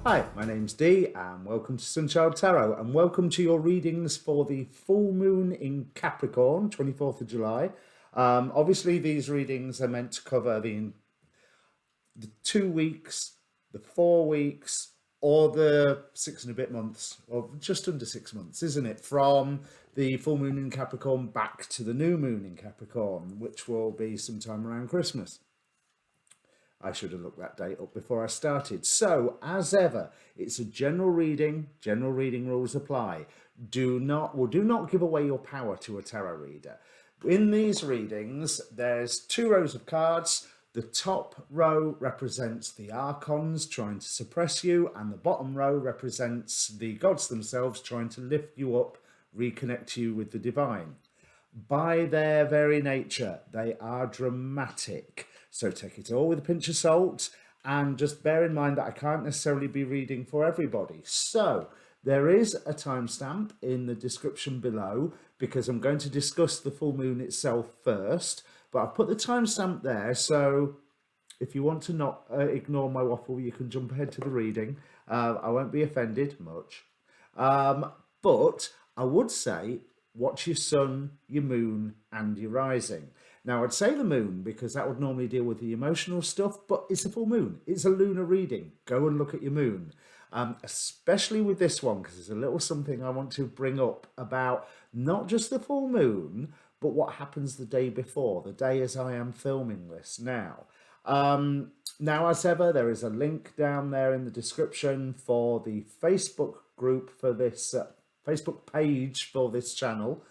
Hi, my name's Dee and welcome to Sunchild Tarot and welcome to your readings for the full moon in Capricorn, 24th of July. Obviously these readings are meant to cover the 2 weeks, the 4 weeks, or the 6 and a bit months, or just under 6 months, isn't it? From the full moon in Capricorn back to the new moon in Capricorn, which will be sometime around Christmas. I should have looked that date up before I started. So, as ever, it's a general reading. General reading rules apply. Do not give away your power to a tarot reader. In these readings, there's 2 rows of cards. The top row represents the archons trying to suppress you, and the bottom row represents the gods themselves trying to lift you up, reconnect you with the divine. By their very nature, they are dramatic. So take it all with a pinch of salt and just bear in mind that I can't necessarily be reading for everybody. So there is a timestamp in the description below because I'm going to discuss the full moon itself first. But I've put the timestamp there, so if you want to not ignore my waffle, you can jump ahead to the reading. I won't be offended much. But I would say watch your sun, your moon, and your rising. Now, I'd say the moon because that would normally deal with the emotional stuff, but it's a full moon. It's a lunar reading. Go and look at your moon. Especially with this one, because there's a little something I want to bring up about not just the full moon, but what happens the day before, the day as I am filming this now. Now, as ever, there is a link down there in the description for the Facebook group for this Facebook page for this channel.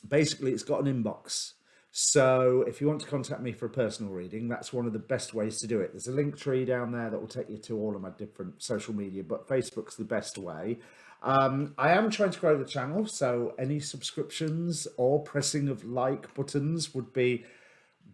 Basically, it's got an inbox. So if you want to contact me for a personal reading, that's one of the best ways to do it. There's a link tree down there that will take you to all of my different social media, but Facebook's the best way. I am trying to grow the channel, so any subscriptions or pressing of like buttons would be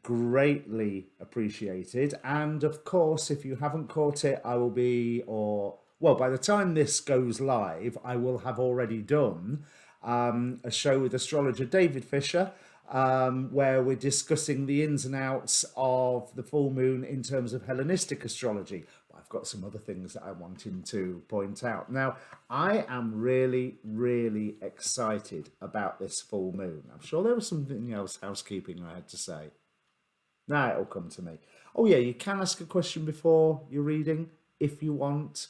greatly appreciated. And of course, if you haven't caught it, I will be, or well, by the time this goes live, I will have already done a show with astrologer David Fisher, where we're discussing the ins and outs of the full moon in terms of Hellenistic astrology. I've got some other things that I wanted to point out. Now, I am really, really excited about this full moon. I'm sure there was something else housekeeping I had to say. Now it'll come to me. Oh yeah, you can ask a question before you're reading if you want.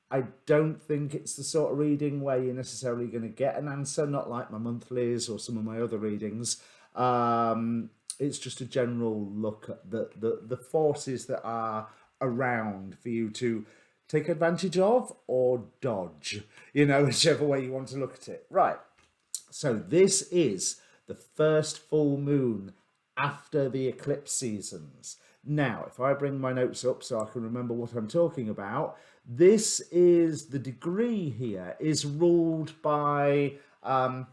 I don't think it's the sort of reading where you're necessarily going to get an answer, not like my monthlies or some of my other readings. It's just a general look at the forces that are around for you to take advantage of or dodge, whichever way you want to look at it. Right. So this is the first full moon after the eclipse seasons. Now, if I bring my notes up so I can remember what I'm talking about, this is the degree here is ruled by, I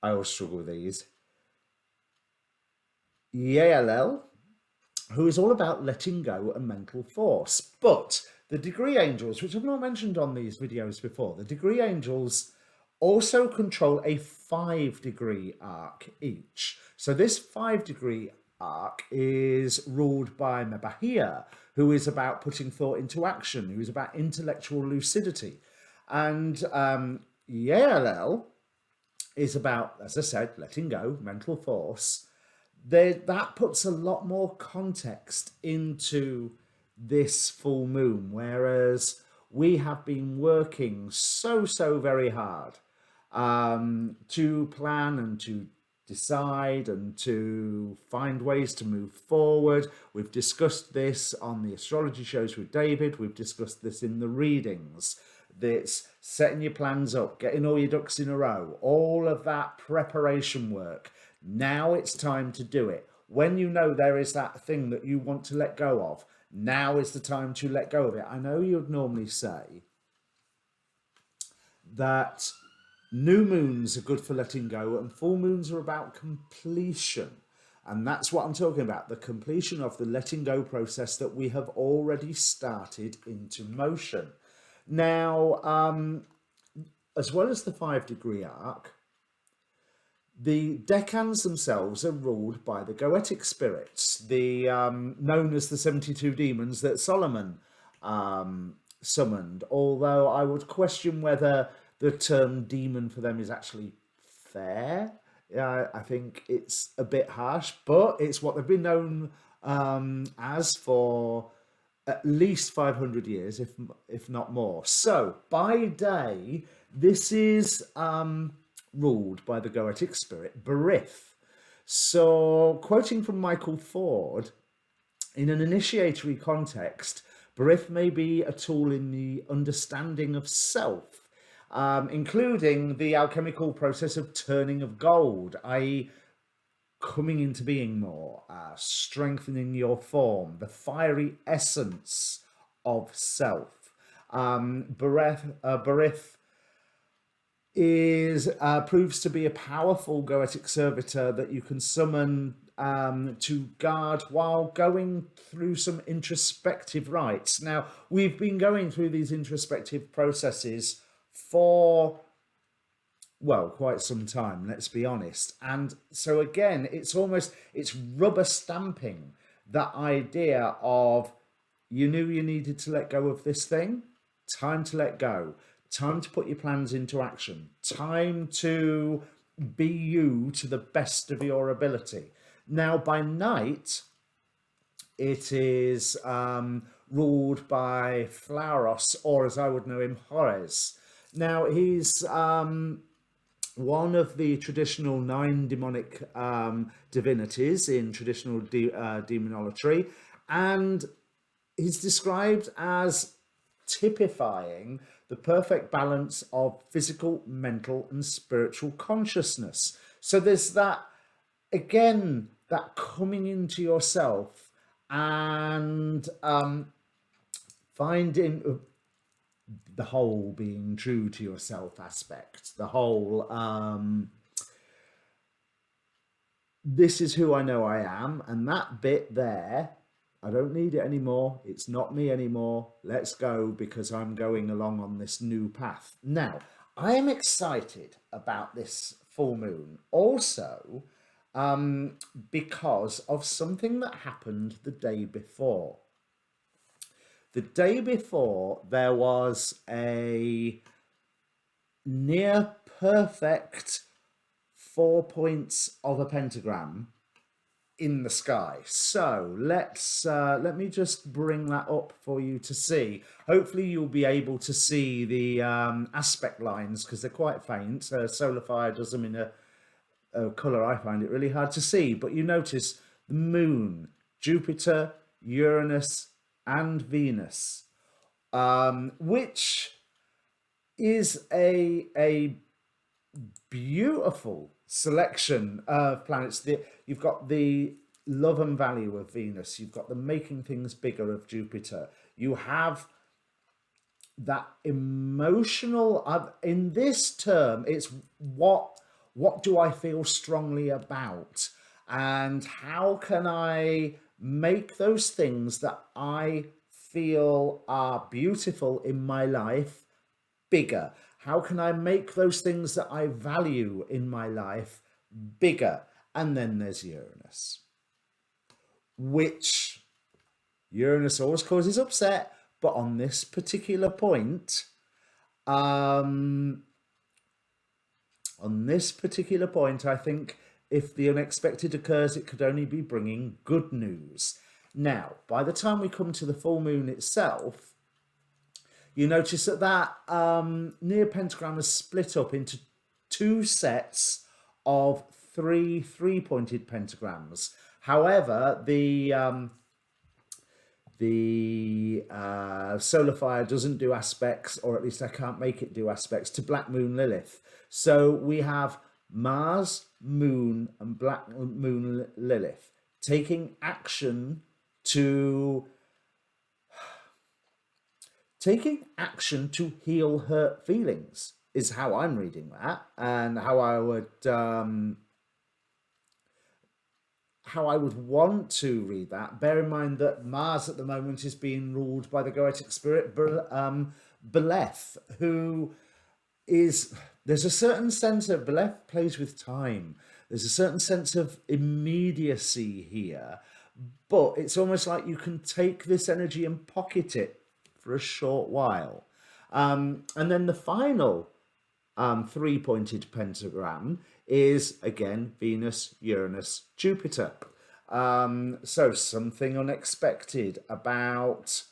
always struggle with these, Yael, who is all about letting go and mental force. But the degree angels, which I've not mentioned on these videos before, the degree angels also control a 5-degree arc each. So this 5-degree arc is ruled by Mabahia, who is about putting thought into action, who is about intellectual lucidity. And Yael is about, as I said, letting go, mental force. That puts a lot more context into this full moon, whereas we have been working so very hard to plan and to decide and to find ways to move forward. We've discussed this on the astrology shows with David. We've discussed this in the readings. That's setting your plans up, getting all your ducks in a row, all of that preparation work. Now it's time to do it. When you know there is that thing that you want to let go of, now is the time to let go of it. I know you'd normally say that new moons are good for letting go and full moons are about completion. And that's what I'm talking about, the completion of the letting go process that we have already started into motion. Now, as well as the 5-degree arc, The decans themselves are ruled by the goetic spirits, the known as the 72 demons that Solomon summoned. Although I would question whether the term demon for them is actually fair. I think it's a bit harsh, but it's what they've been known as for at least 500 years, if not more. So by day, this is ruled by the goetic spirit Berith. So, quoting from Michael Ford, in an initiatory context, Berith may be a tool in the understanding of self, including the alchemical process of turning of gold, i.e., coming into being more, strengthening your form, the fiery essence of self. Berith is proves to be a powerful goetic servitor that you can summon to guard while going through some introspective rites. Now, we've been going through these introspective processes for, well, quite some time, let's be honest. And so again, it's rubber stamping that idea of, you knew you needed to let go of this thing, time to let go, time to put your plans into action, time to be you to the best of your ability. Now, by night, it is ruled by Flauros, or as I would know him, Horus. Now, he's one of the traditional 9 demonic divinities in traditional demonolatry, and he's described as typifying the perfect balance of physical, mental, and spiritual consciousness. So there's that, again, that coming into yourself and finding the whole, being true to yourself aspect, the whole this is who I know I am, and that bit there, I don't need it anymore, it's not me anymore, let's go, because I'm going along on this new path. Now, I am excited about this full moon also because of something that happened the day before. The day before, there was a near perfect 4 points of a pentagram in the sky. So let me just bring that up for you to see. Hopefully you'll be able to see the aspect lines, because they're quite faint. Solar Fire does them in a colour I find it really hard to see, but you notice the moon, Jupiter, Uranus, and Venus, which is a beautiful selection of planets. You've got the love and value of Venus, you've got the making things bigger of Jupiter, you have that emotional, in this term, it's what do I feel strongly about, and how can I make those things that I feel are beautiful in my life bigger? How can I make those things that I value in my life bigger? And then there's Uranus, which Uranus always causes upset, but on this particular point, I think if the unexpected occurs, it could only be bringing good news. Now, by the time we come to the full moon itself, you notice that near pentagram is split up into 2 sets of 3 3-pointed pentagrams. However, the Solar Fire doesn't do aspects, or at least I can't make it do aspects, to Black Moon Lilith. So we have Mars, Moon, and Black Moon Lilith taking action to heal hurt feelings, is how I'm reading that, and how I would want to read that. Bear in mind that Mars at the moment is being ruled by the goetic spirit Beleth, who is there's a certain sense of Beleth plays with time. There's a certain sense of immediacy here, but it's almost like you can take this energy and pocket it for a short while. And then the final three-pointed pentagram is again Venus, Uranus, Jupiter. So something unexpected about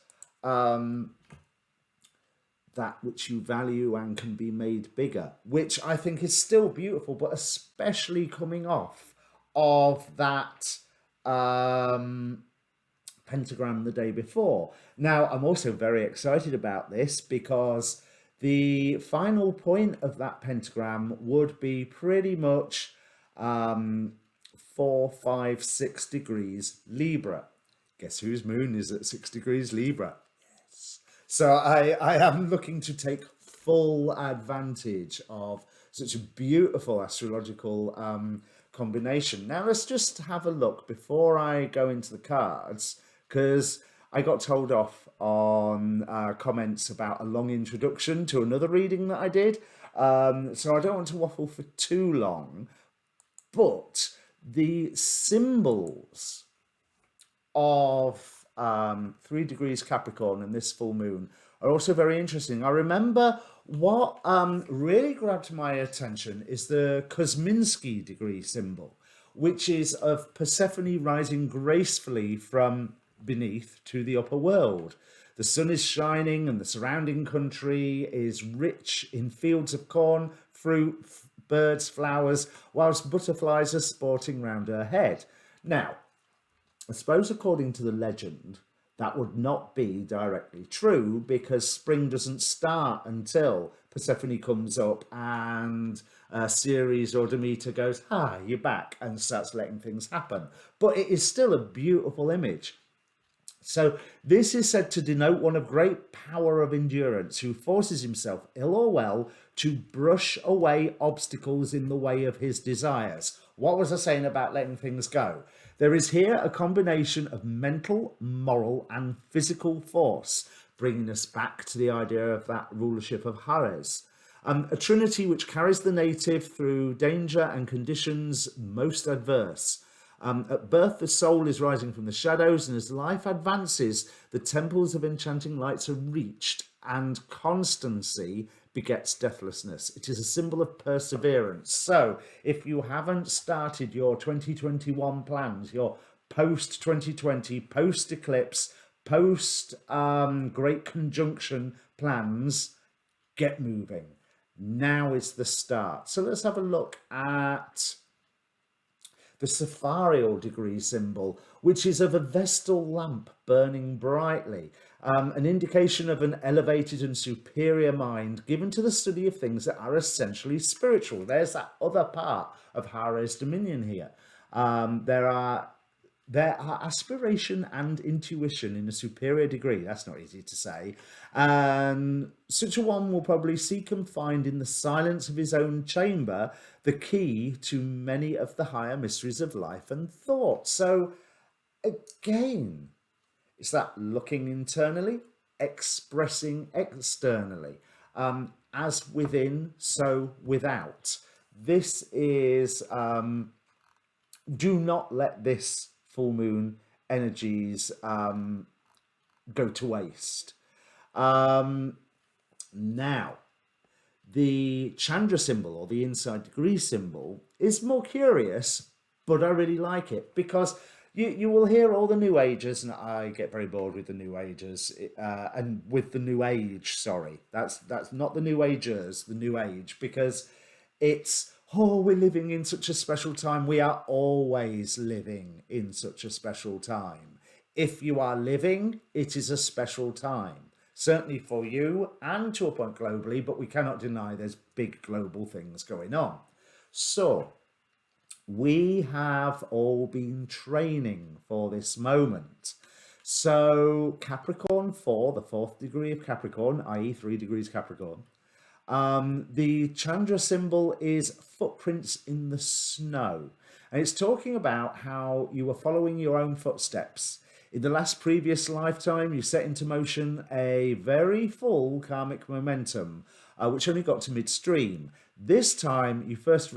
that which you value and can be made bigger, which I think is still beautiful, but especially coming off of that pentagram the day before. Now, I'm also very excited about this because the final point of that pentagram would be pretty much 4, 5, 6 degrees Libra. Guess whose moon is at 6 degrees Libra? So I am looking to take full advantage of such a beautiful astrological combination. Now let's just have a look before I go into the cards, because I got told off on comments about a long introduction to another reading that I did. So I don't want to waffle for too long, but the symbols of 3 degrees Capricorn and this full moon are also very interesting. I remember what really grabbed my attention is the Kosminski degree symbol, which is of Persephone rising gracefully from beneath to the upper world. The sun is shining and the surrounding country is rich in fields of corn, fruit, birds, flowers, whilst butterflies are sporting round her head. Now, I suppose according to the legend, that would not be directly true, because spring doesn't start until Persephone comes up and Ceres or Demeter goes, "Ah, you're back," and starts letting things happen. But it is still a beautiful image. So this is said to denote one of great power of endurance, who forces himself, ill or well, to brush away obstacles in the way of his desires. What was I saying about letting things go? There is here a combination of mental, moral, and physical force, bringing us back to the idea of that rulership of Hares. A trinity which carries the native through danger and conditions most adverse. At birth, the soul is rising from the shadows, and as life advances, the temples of enchanting lights are reached, and constancy begets deathlessness. It is a symbol of perseverance. So if you haven't started your 2021 plans, your post 2020, post eclipse, post great conjunction plans, get moving. Now is the start. So let's have a look at the Sapharial degree symbol, which is of a Vestal lamp burning brightly, an indication of an elevated and superior mind given to the study of things that are essentially spiritual. There's that other part of Hare's dominion here. There are aspiration and intuition in a superior degree. That's not easy to say. And such a one will probably seek and find in the silence of his own chamber the key to many of the higher mysteries of life and thought. So again, it's that looking internally, expressing externally. As within, so without. This is, do not let this full moon energies go to waste. Now, the Chandra symbol, or the inside degree symbol, is more curious, but I really like it, because you will hear all the New Agers, and I get very bored with the New Agers, and with the New Age, sorry. That's not the New Agers, the New Age, because it's, oh, we're living in such a special time. We are always living in such a special time. If you are living, it is a special time. Certainly for you and to a point globally, but we cannot deny there's big global things going on. So we have all been training for this moment. So Capricorn 4, the 4th degree of Capricorn, i.e. 3 degrees Capricorn. The Chandra symbol is footprints in the snow. And it's talking about how you were following your own footsteps. In the last previous lifetime, you set into motion a very full karmic momentum, which only got to midstream. This time, you first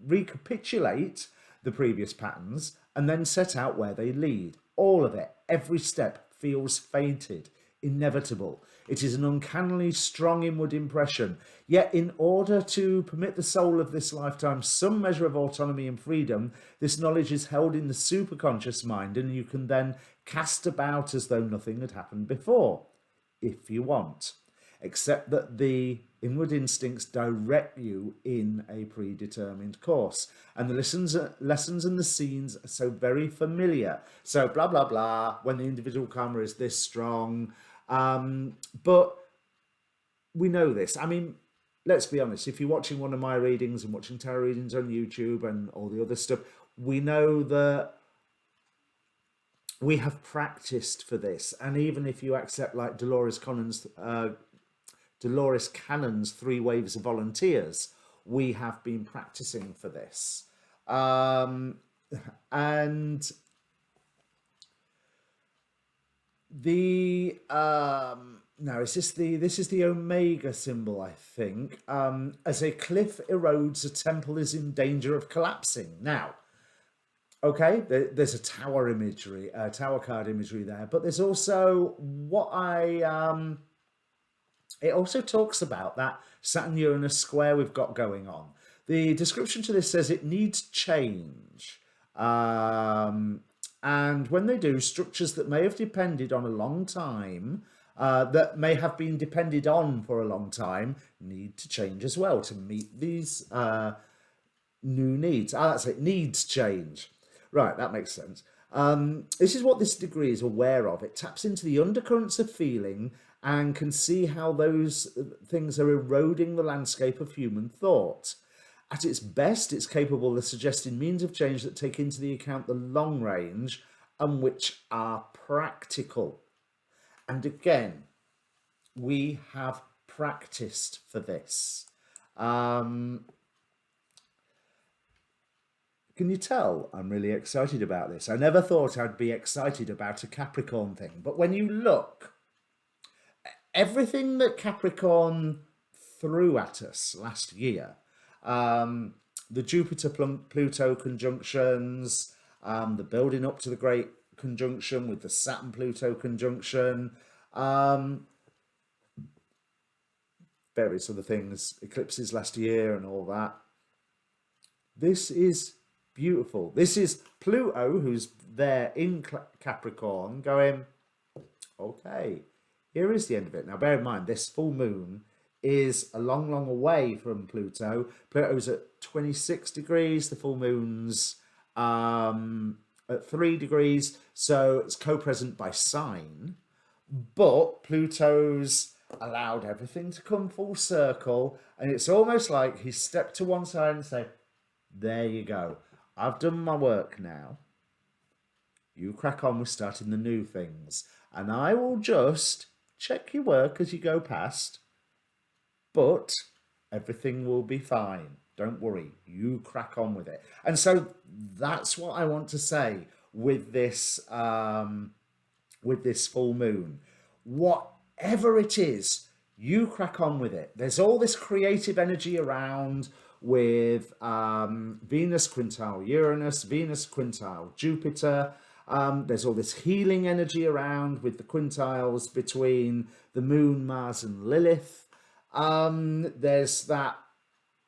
recapitulate the previous patterns and then set out where they lead. All of it, every step feels fated, inevitable. It is an uncannily strong inward impression. Yet, in order to permit the soul of this lifetime some measure of autonomy and freedom, this knowledge is held in the superconscious mind, and you can then cast about as though nothing had happened before, if you want, except that the inward instincts direct you in a predetermined course. And the lessons and the scenes are so very familiar. So blah, blah, blah, when the individual karma is this strong. But we know this. I mean, let's be honest. If you're watching one of my readings and watching tarot readings on YouTube and all the other stuff, we know that we have practiced for this. And even if you accept like Dolores Cannon's 3 Waves of Volunteers, we have been practicing for this. And the now this is the Omega symbol, I think. As a cliff erodes, a temple is in danger of collapsing. Now, okay, there's a tower imagery, tower card imagery there, but there's also what it also talks about that Saturn-Uranus square we've got going on. The description to this says it needs change. And when they do, structures that may have depended on a long time, that may have been depended on for a long time, need to change as well to meet these new needs. That's it, needs change. Right, that makes sense. This is what this degree is aware of. It taps into the undercurrents of feeling and can see how those things are eroding the landscape of human thought. At its best, it's capable of suggesting means of change that take into the account the long range and which are practical. And again, we have practiced for this. Can you tell I'm really excited about this? I never thought I'd be excited about a Capricorn thing, but when you look, everything that Capricorn threw at us last year, the Jupiter-Pluto conjunctions, the building up to the great conjunction with the Saturn-Pluto conjunction, various other things, eclipses last year and all that. This is beautiful. This is Pluto, who's there in Capricorn, going, okay, here is the end of it. Now, bear in mind, this full moon is a long, long away from Pluto. Pluto's at 26 degrees. The full moon's at 3 degrees. So it's co-present by sign. But Pluto's allowed everything to come full circle. And it's almost like he stepped to one side and said, there you go. I've done my work now. You crack on with starting the new things. And I will just check your work as you go past. But everything will be fine. Don't worry. You crack on with it. And so that's what I want to say with this full moon. Whatever it is, you crack on with it. There's all this creative energy around with Venus quintile Uranus, Venus quintile Jupiter. There's all this healing energy around with the quintiles between the moon, Mars and Lilith. There's that,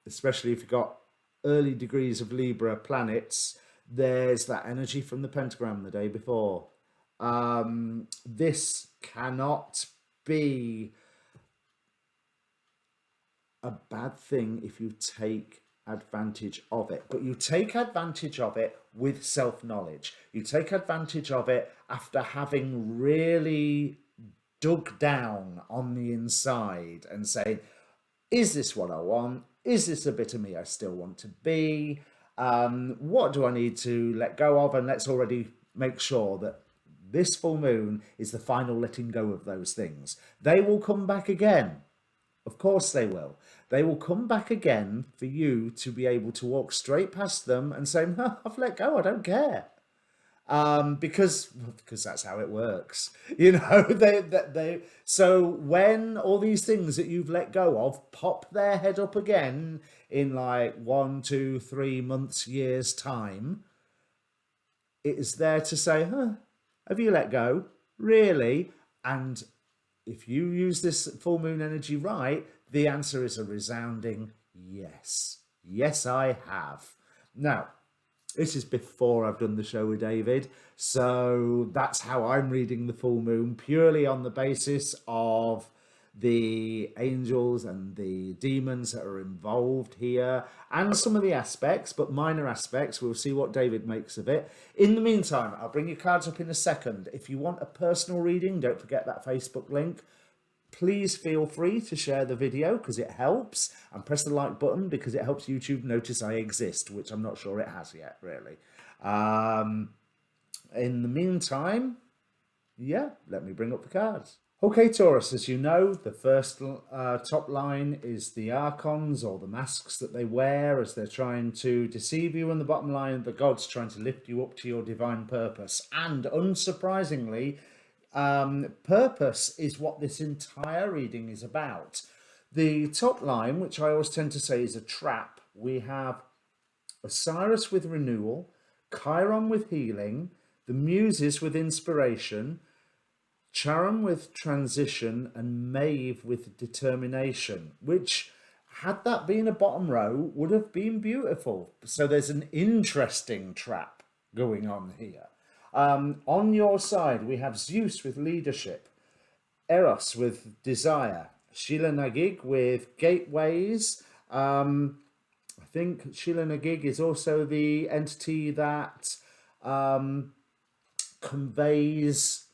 especially if you've got early degrees of Libra planets, there's that energy from the pentagram the day before. This cannot be a bad thing if you take advantage of it, but you take advantage of it with self-knowledge. You take advantage of it after having really dug down on the inside and saying, is this what I want? Is this a bit of me I still want to be? What do I need to let go of? And let's already make sure that this full moon is the final letting go of those things. They will come back again. Of course they will. They will come back again for you to be able to walk straight past them and say, no, I've let go, I don't care. because that's how it works. You know, they so when all these things that you've let go of pop their head up again in like 1, 2, 3 months, years time, it is there to say, huh, have you let go? Really? And if you use this full moon energy right, the answer is a resounding yes. Yes, I have. Now, this is before I've done the show with David, so that's how I'm reading the full moon, purely on the basis of the angels and the demons that are involved here, and some of the aspects, but minor aspects. We'll see what David makes of it. In the meantime, I'll bring your cards up in a second. If you want a personal reading, don't forget that Facebook link. Please feel free to share the video because it helps, and press the like button because it helps YouTube notice I exist, which I'm not sure it has yet, really. In the meantime, yeah, let me bring up the cards. Okay, Taurus, as you know, the first top line is the archons, or the masks that they wear as they're trying to deceive you, and the bottom line, the gods trying to lift you up to your divine purpose. And unsurprisingly, purpose is what this entire reading is about. The top line, which I always tend to say is a trap, we have Osiris with renewal, Chiron with healing, the Muses with inspiration, Charon with transition, and Maeve with determination, which, had that been a bottom row, would have been beautiful. So there's an interesting trap going on here. On your side, we have Zeus with leadership, Eros with desire, Sheila Nagig with gateways. I think Sheila Nagig is also the entity that conveys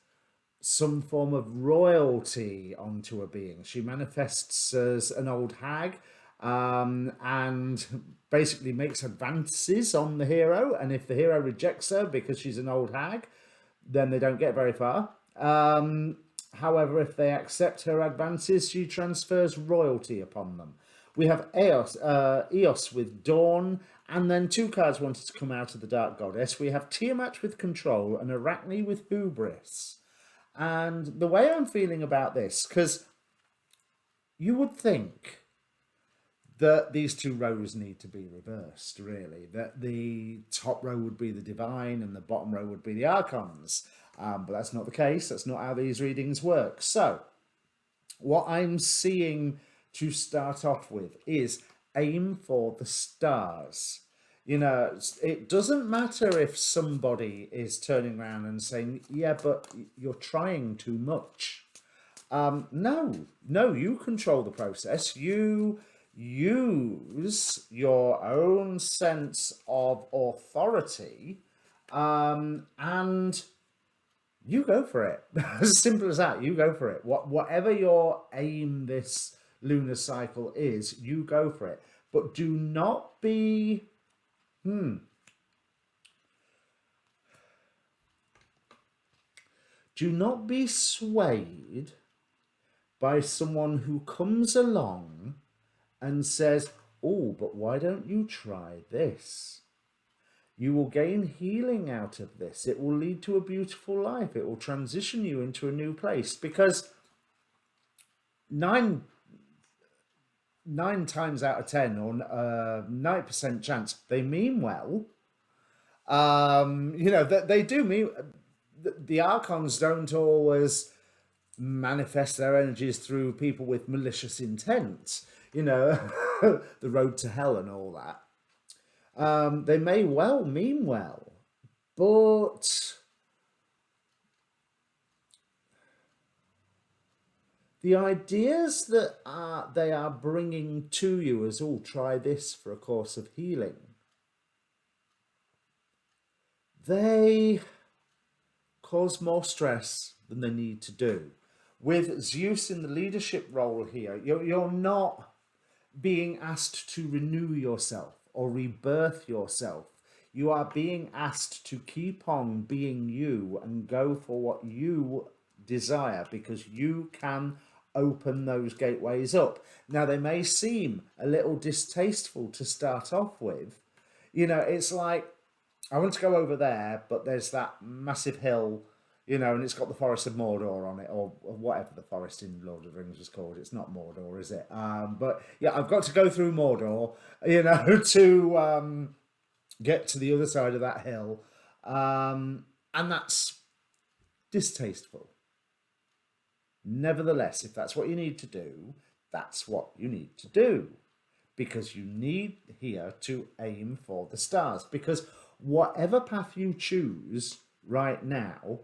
some form of royalty onto a being. She manifests as an old hag, and basically makes advances on the hero, and if the hero rejects her because she's an old hag, then they don't get very far. However, if they accept her advances, she transfers royalty upon them. We have Eos with dawn, and then two cards wanted to come out of the Dark Goddess. We have Tiamat with control and Arachne with hubris. And the way I'm feeling about this, because you would think that these two rows need to be reversed, really. That the top row would be the divine and the bottom row would be the archons. But that's not the case. That's not how these readings work. So what I'm seeing to start off with is aim for the stars. You know, it doesn't matter if somebody is turning around and saying, yeah, but you're trying too much. No, you control the process. You use your own sense of authority, and you go for it. As simple as that. You go for it. Whatever your aim this lunar cycle is, you go for it. But do not be do not be swayed by someone who comes along and says, oh, but why don't you try this? You will gain healing out of this. It will lead to a beautiful life. It will transition you into a new place. Because nine times out of 10, or 90% chance, they mean well. You know, that they do mean. The archons don't always manifest their energies through people with malicious intent. You know, the road to hell and all that. They may well mean well, but the ideas that they are bringing to you as, oh, try this for a course of healing, they cause more stress than they need to do. With Zeus in the leadership role here, you're not being asked to renew yourself or rebirth yourself. You are being asked to keep on being you and go for what you desire, because you can open those gateways up. Now, they may seem a little distasteful to start off with. You know, it's like I want to go over there, but there's that massive hill, you know, and it's got the Forest of Mordor on it, or whatever the forest in Lord of the Rings was called. It's not Mordor, is it? But yeah, I've got to go through Mordor, you know, to get to the other side of that hill, and that's distasteful. Nevertheless, if that's what you need to do, that's what you need to do, because you need here to aim for the stars. Because whatever path you choose right now,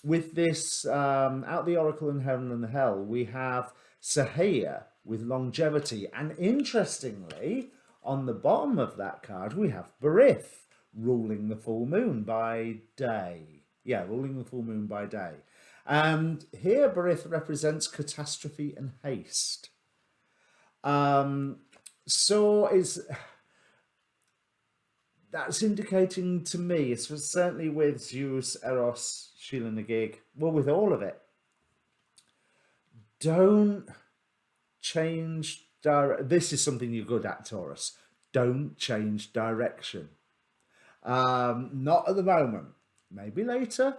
with this out the Oracle and Heaven and Hell, we have Sahaya with longevity, and interestingly, on the bottom of that card, we have Barith ruling the full moon by day. Yeah, ruling the full moon by day. And here Barith represents catastrophe and haste. So that's indicating to me, it's certainly with Zeus, Eros, Sheila Nagig, well, with all of it, don't change direction. This is something you're good at, Taurus. Don't change direction. Not at the moment, maybe later.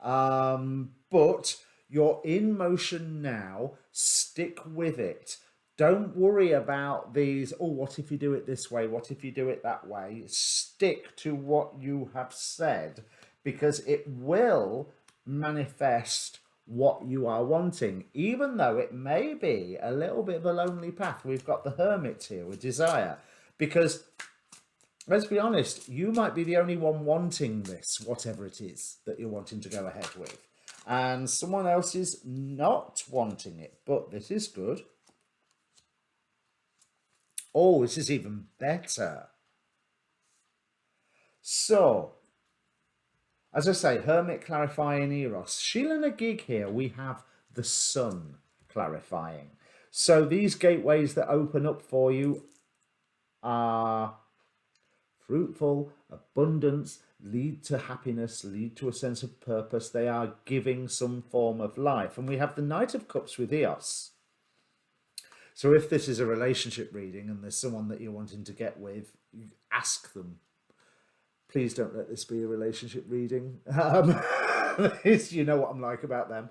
But you're in motion now. Stick with it. Don't worry about these, oh, what if you do it this way? What if you do it that way? Stick to what you have said, because it will manifest what you are wanting, even though it may be a little bit of a lonely path. We've got the Hermit here with desire, because let's be honest, you might be the only one wanting this, whatever it is that you're wanting to go ahead with, and someone else is not wanting it. But this is good. Oh, this is even better. So, as I say, Hermit clarifying Eros. Sheila Nagig here, we have the Sun clarifying. So these gateways that open up for you are fruitful, abundance, lead to happiness, lead to a sense of purpose. They are giving some form of life. And we have the Knight of Cups with Eos. So if this is a relationship reading and there's someone that you're wanting to get with, ask them. Please don't let this be a relationship reading. You know what I'm like about them.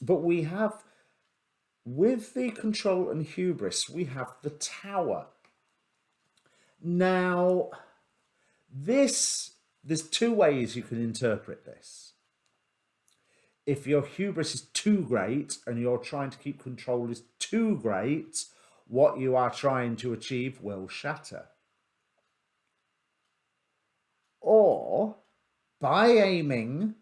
But we have, with the control and hubris, we have the Tower. Now, there's two ways you can interpret this. If your hubris is too great and you're trying to keep control is too great, what you are trying to achieve will shatter. Or by aiming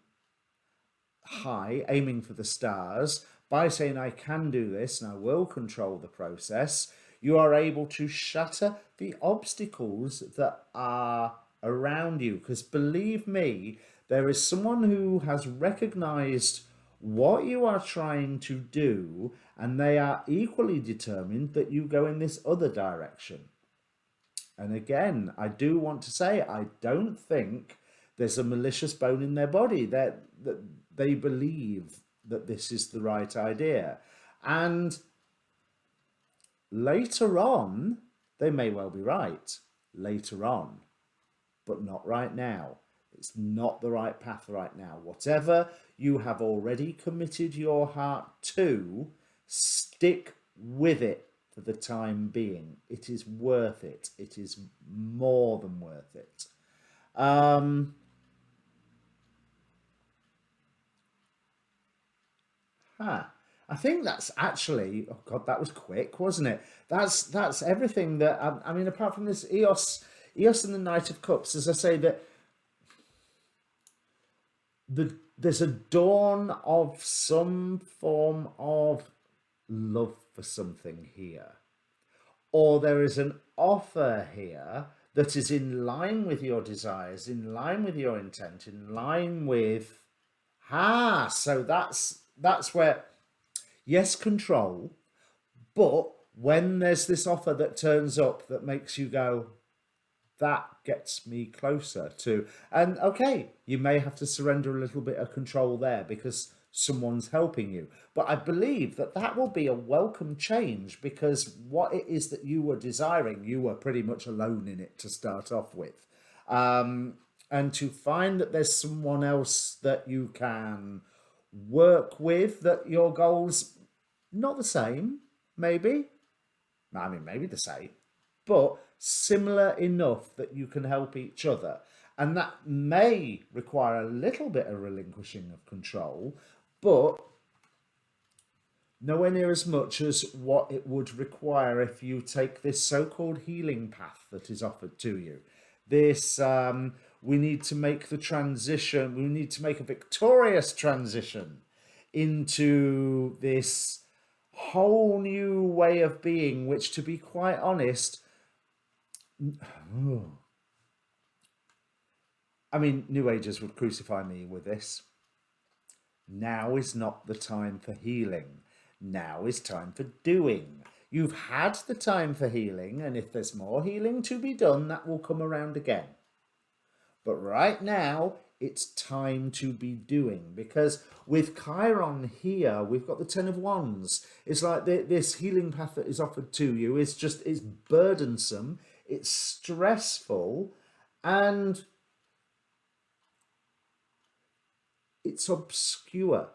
high, aiming for the stars, by saying I can do this and I will control the process, you are able to shatter the obstacles that are around you. Because believe me, there is someone who has recognized what you are trying to do, and they are equally determined that you go in this other direction. And again, I do want to say, I don't think there's a malicious bone in their body, that they believe that this is the right idea. And later on, they may well be right, later on, but not right now. It's not the right path right now. Whatever you have already committed your heart to, stick with it for the time being. It is worth it. It is more than worth it. I think that's actually, oh God, that was quick, wasn't it? That's everything that, I mean, apart from this Eos and the Knight of Cups, as I say, that there's a dawn of some form of love for something here, or there is an offer here that is in line with your desires, in line with your intent, in line with so that's where, yes, control, but when there's this offer that turns up that makes you go, that gets me closer to, and okay, you may have to surrender a little bit of control there, because someone's helping you. But I believe that that will be a welcome change, because what it is that you were desiring, you were pretty much alone in it to start off with. And to find that there's someone else that you can work with, that your goals not the same, maybe. I mean, maybe the same, but similar enough that you can help each other. And that may require a little bit of relinquishing of control, but nowhere near as much as what it would require if you take this so-called healing path that is offered to you. This, we need to make the transition, we need to make a victorious transition into this whole new way of being, which, to be quite honest, I mean, New Agers would crucify me with this. Now is not the time for healing. Now is time for doing. You've had the time for healing, and if there's more healing to be done, that will come around again. But right now, it's time to be doing, because with Chiron here, we've got the Ten of Wands. It's like this healing path that is offered to you is just, it's burdensome, it's stressful, and it's obscure.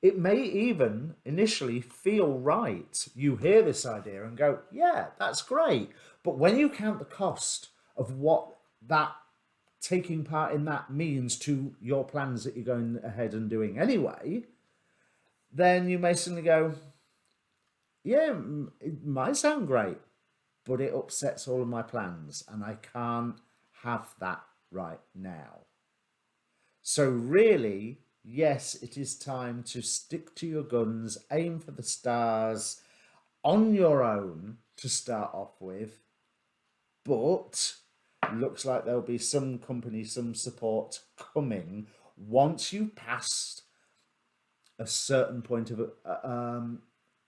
It may even initially feel right. You hear this idea and go, yeah, that's great. But when you count the cost of what that taking part in that means to your plans that you're going ahead and doing anyway, then you may suddenly go, yeah, it might sound great, but it upsets all of my plans, and I can't have that right now. So really, yes, it is time to stick to your guns, aim for the stars on your own to start off with, but looks like there'll be some company, some support coming once you pass a certain point of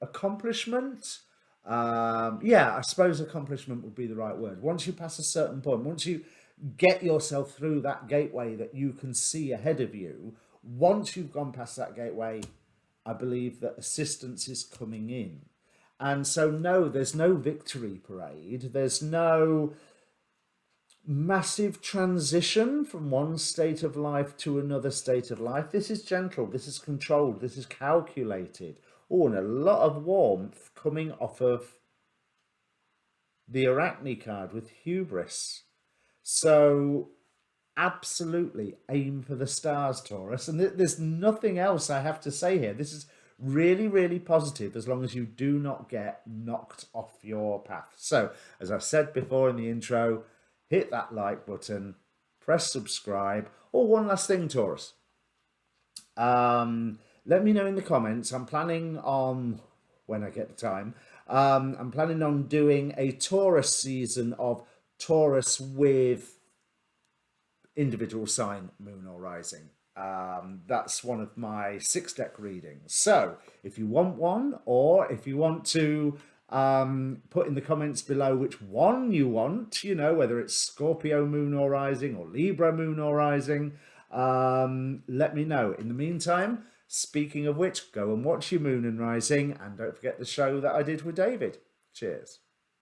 accomplishment. Yeah, I suppose accomplishment would be the right word. Once you pass a certain point, once you get yourself through that gateway that you can see ahead of you, once you've gone past that gateway, I believe that assistance is coming in. And so no, there's no victory parade. There's no massive transition from one state of life to another state of life. This is gentle, this is controlled, this is calculated. Oh, and a lot of warmth coming off of the Arachne card with hubris. So absolutely aim for the stars, Taurus. And there's nothing else I have to say here. This is really, really positive, as long as you do not get knocked off your path. So, as I said before in the intro, hit that like button, press subscribe. Oh, one last thing, Taurus. Let me know in the comments. I'm planning on, when I get the time, I'm planning on doing a Taurus season of Taurus with individual sign, moon or rising. That's one of my 6-deck readings. So if you want one, or if you want to put in the comments below which one you want, you know, whether it's Scorpio moon or rising or Libra moon or rising, let me know. In the meantime, speaking of which, go and watch your moon and rising, and don't forget the show that I did with David. Cheers.